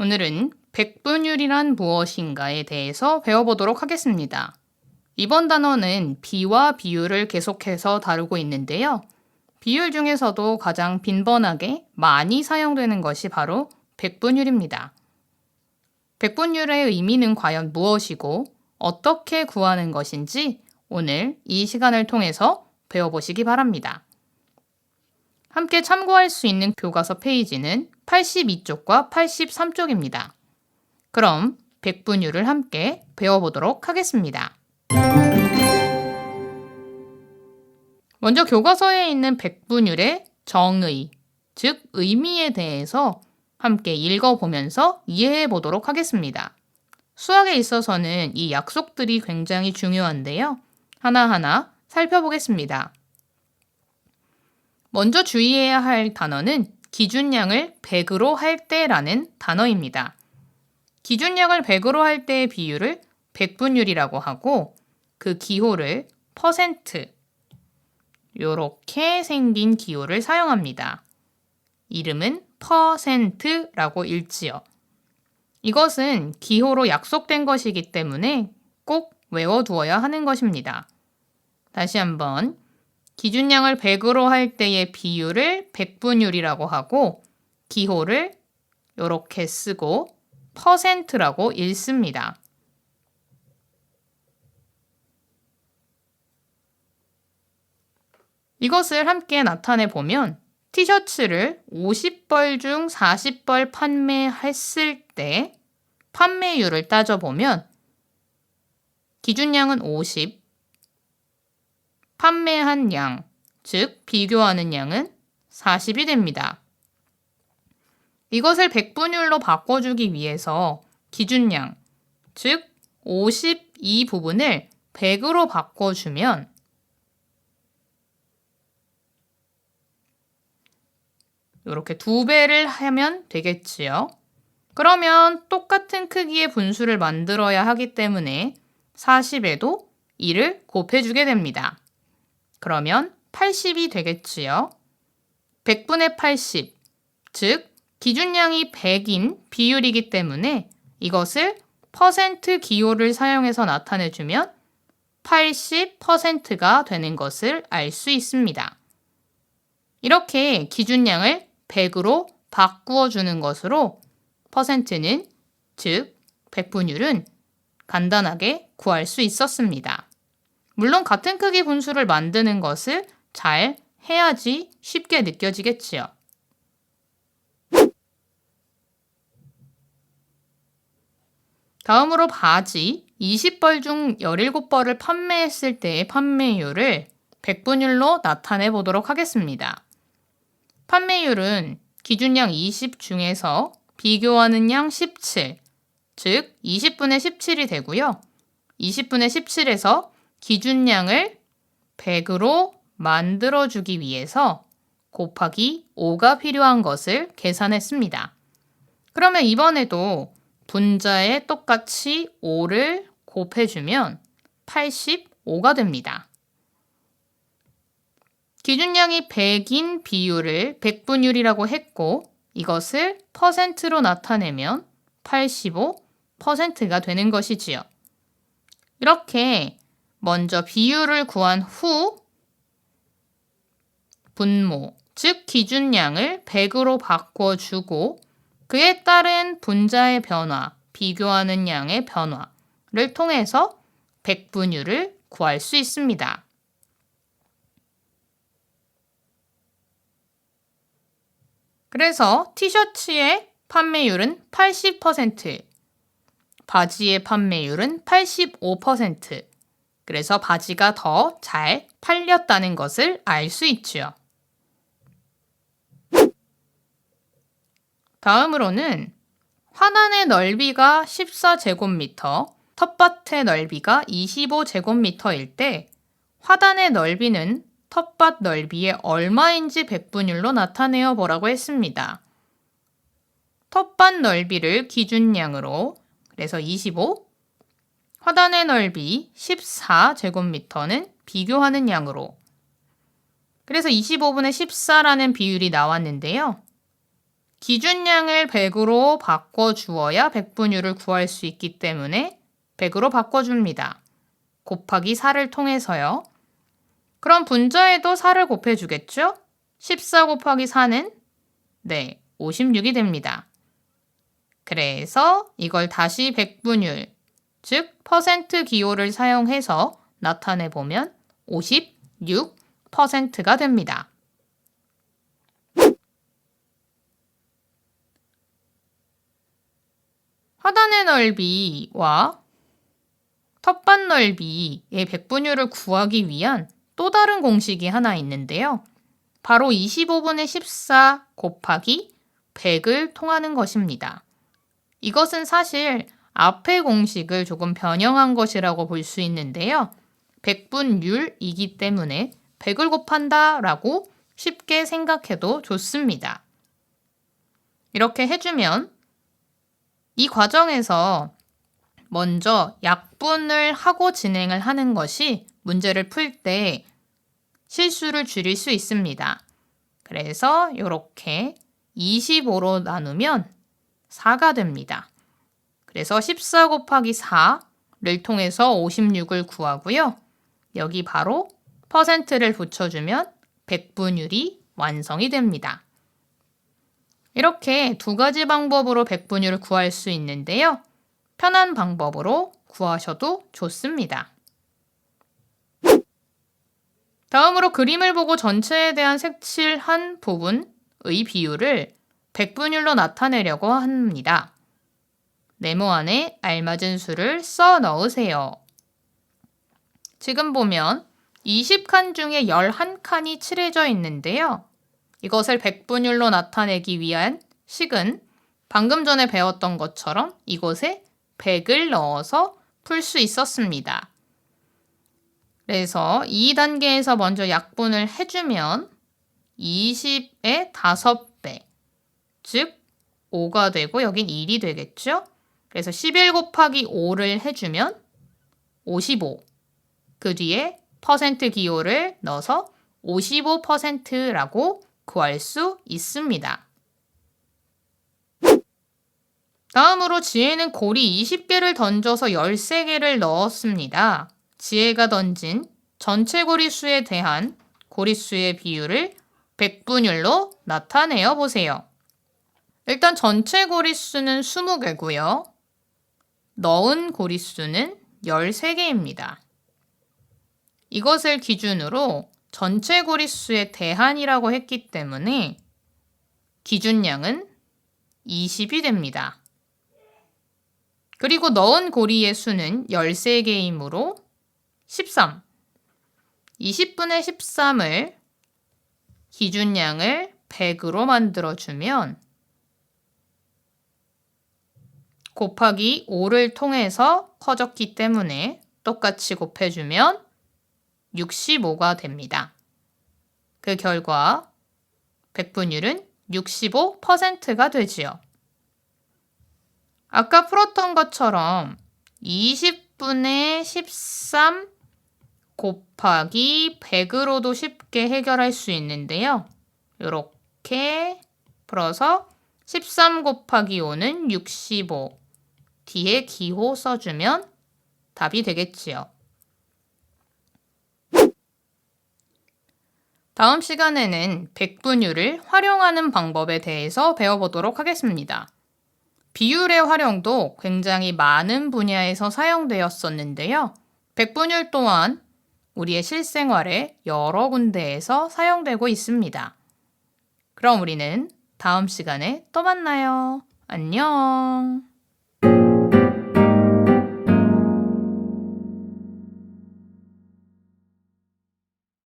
오늘은 백분율이란 무엇인가에 대해서 배워보도록 하겠습니다. 이번 단어는 비와 비율을 계속해서 다루고 있는데요. 비율 중에서도 가장 빈번하게 많이 사용되는 것이 바로 백분율입니다. 백분율의 의미는 과연 무엇이고 어떻게 구하는 것인지 오늘 이 시간을 통해서 배워보시기 바랍니다. 함께 참고할 수 있는 교과서 페이지는 82쪽과 83쪽입니다. 그럼 백분율을 함께 배워보도록 하겠습니다. 먼저 교과서에 있는 백분율의 정의, 즉 의미에 대해서 함께 읽어보면서 이해해 보도록 하겠습니다. 수학에 있어서는 이 약속들이 굉장히 중요한데요. 하나하나 살펴보겠습니다. 먼저 주의해야 할 단어는 기준량을 100으로 할 때라는 단어입니다. 기준량을 100으로 할 때의 비율을 백분율이라고 하고 그 기호를 퍼센트, 이렇게 생긴 기호를 사용합니다. 이름은 퍼센트라고 읽지요. 이것은 기호로 약속된 것이기 때문에 꼭 외워두어야 하는 것입니다. 다시 한번 기준량을 100으로 할 때의 비율을 백분율이라고 하고 기호를 이렇게 쓰고 퍼센트라고 읽습니다. 이것을 함께 나타내 보면 티셔츠를 50벌 중 40벌 판매했을 때 판매율을 따져보면 기준량은 50, 판매한 양, 즉 비교하는 양은 40이 됩니다. 이것을 백분율로 바꿔주기 위해서 기준량, 즉 52 부분을 100으로 바꿔주면 이렇게 2배를 하면 되겠지요. 그러면 똑같은 크기의 분수를 만들어야 하기 때문에 40에도 2를 곱해주게 됩니다. 그러면 80이 되겠지요. 100분의 80, 즉 기준량이 100인 비율이기 때문에 이것을 퍼센트 기호를 사용해서 나타내주면 80%가 되는 것을 알 수 있습니다. 이렇게 기준량을 100으로 바꾸어 주는 것으로 퍼센트는, 즉 백분율은 간단하게 구할 수 있었습니다. 물론 같은 크기 분수를 만드는 것을 잘 해야지 쉽게 느껴지겠지요. 다음으로 바지 20벌 중 17벌을 판매했을 때의 판매율을 백분율로 나타내 보도록 하겠습니다. 판매율은 기준량 20 중에서 비교하는 양 17, 즉 20분의 17이 되고요. 20분의 17에서 기준량을 100으로 만들어주기 위해서 곱하기 5가 필요한 것을 계산했습니다. 그러면 이번에도 분자에 똑같이 5를 곱해주면 85가 됩니다. 기준량이 100인 비율을 백분율이라고 했고 이것을 퍼센트로 나타내면 85%가 되는 것이지요. 이렇게 먼저 비율을 구한 후 분모, 즉 기준량을 100으로 바꿔주고 그에 따른 분자의 변화, 비교하는 양의 변화를 통해서 백분율을 구할 수 있습니다. 그래서 티셔츠의 판매율은 80%, 바지의 판매율은 85%, 그래서 바지가 더 잘 팔렸다는 것을 알 수 있지요. 다음으로는 화단의 넓이가 14제곱미터, 텃밭의 넓이가 25제곱미터일 때 화단의 넓이는 텃밭 넓이의 얼마인지 백분율로 나타내어 보라고 했습니다. 텃밭 넓이를 기준량으로, 그래서 25, 화단의 넓이 14제곱미터는 비교하는 양으로, 그래서 25분의 14라는 비율이 나왔는데요. 기준량을 100으로 바꿔주어야 백분율을 구할 수 있기 때문에 100으로 바꿔줍니다. 곱하기 4를 통해서요. 그럼 분자에도 4를 곱해주겠죠? 14 곱하기 4는 56이 됩니다. 그래서 이걸 다시 백분율, 즉 퍼센트 기호를 사용해서 나타내보면 56%가 됩니다. 하단의 넓이와 텃밭 넓이의 백분율을 구하기 위한 또 다른 공식이 하나 있는데요. 바로 25분의 14 곱하기 100을 통하는 것입니다. 이것은 사실 앞의 공식을 조금 변형한 것이라고 볼 수 있는데요. 백분율이기 때문에 100을 곱한다 라고 쉽게 생각해도 좋습니다. 이렇게 해주면 이 과정에서 먼저 약분을 하고 진행을 하는 것이 문제를 풀 때 실수를 줄일 수 있습니다. 그래서 이렇게 25로 나누면 4가 됩니다. 그래서 14 곱하기 4를 통해서 56을 구하고요. 여기 바로 퍼센트를 붙여주면 백분율이 완성이 됩니다. 이렇게 두 가지 방법으로 백분율을 구할 수 있는데요. 편한 방법으로 구하셔도 좋습니다. 다음으로 그림을 보고 전체에 대한 색칠한 부분의 비율을 백분율로 나타내려고 합니다. 네모 안에 알맞은 수를 써 넣으세요. 지금 보면 20칸 중에 11칸이 칠해져 있는데요. 이것을 백분율로 나타내기 위한 식은 방금 전에 배웠던 것처럼 이곳에 100을 넣어서 풀 수 있었습니다. 그래서 이 단계에서 먼저 약분을 해주면 20의 5배, 즉 5가 되고 여긴 1이 되겠죠? 그래서 11 곱하기 5를 해주면 55. 그 뒤에 퍼센트 기호를 넣어서 55%라고 구할 수 있습니다. 다음으로 지혜는 고리 20개를 던져서 13개를 넣었습니다. 지혜가 던진 전체 고리수에 대한 고리수의 비율을 백분율로 나타내어 보세요. 일단 전체 고리수는 20개고요. 넣은 고리수는 13개입니다. 이것을 기준으로 전체 고리수의 대한이라고 했기 때문에 기준량은 20이 됩니다. 그리고 넣은 고리의 수는 13개이므로 13. 20분의 13을 기준량을 100으로 만들어주면 곱하기 5를 통해서 커졌기 때문에 똑같이 곱해주면 65가 됩니다. 그 결과 백분율은 65%가 되지요. 아까 풀었던 것처럼 20분의 13 곱하기 100으로도 쉽게 해결할 수 있는데요. 이렇게 풀어서 13 곱하기 5는 65. 뒤에 기호 써주면 답이 되겠지요. 다음 시간에는 백분율을 활용하는 방법에 대해서 배워보도록 하겠습니다. 비율의 활용도 굉장히 많은 분야에서 사용되었었는데요. 백분율 또한 우리의 실생활에 여러 군데에서 사용되고 있습니다. 그럼 우리는 다음 시간에 또 만나요. 안녕.